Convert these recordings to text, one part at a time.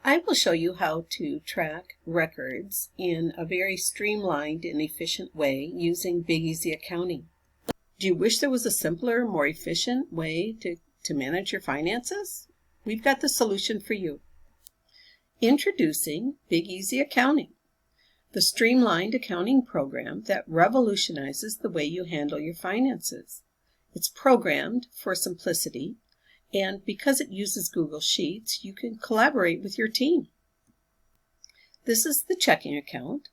I will show you how to track records in a very streamlined and efficient way using Big Easy Accounting. Do you wish there was a simpler, more efficient way to manage your finances? We've got the solution for you. Introducing Big Easy Accounting, the streamlined accounting program that revolutionizes the way you handle your finances. It's programmed for simplicity, and because it uses Google Sheets, you can collaborate with your team. This is the checking account,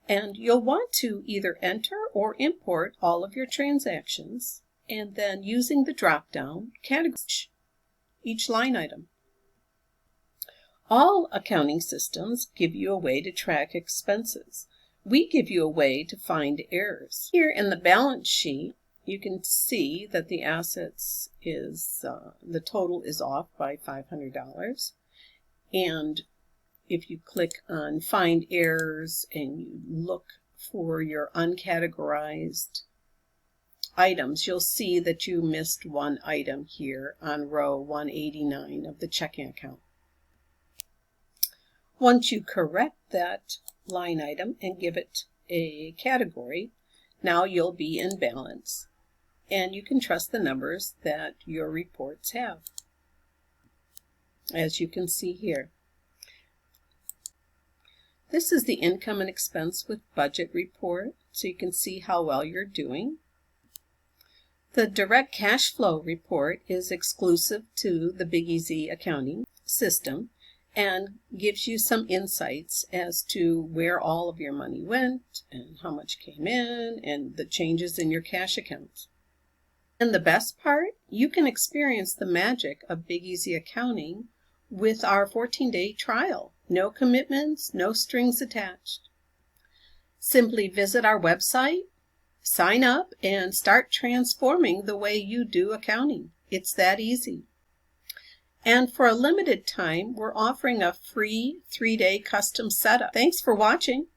and you'll want to either enter or import all of your transactions, and then using the drop-down, categorize each line item. All accounting systems give you a way to track expenses. We give you a way to find errors. Here in the balance sheet, you can see that the assets the total is off by $500. And if you click on Find Errors and you look for your uncategorized items, you'll see that you missed one item here on row 189 of the checking account. Once you correct that line item and give it a category, now you'll be in balance, and you can trust the numbers that your reports have, as you can see here. This is the income and expense with budget report, so you can see how well you're doing. The direct cash flow report is exclusive to the Big Easy Accounting system and gives you some insights as to where all of your money went and how much came in and the changes in your cash accounts. And the best part, you can experience the magic of Big Easy Accounting with our 14-day trial. No commitments, no strings attached. Simply visit our website, sign up, and start transforming the way you do accounting. It's that easy. And for a limited time, we're offering a free 3-day custom setup. Thanks for watching.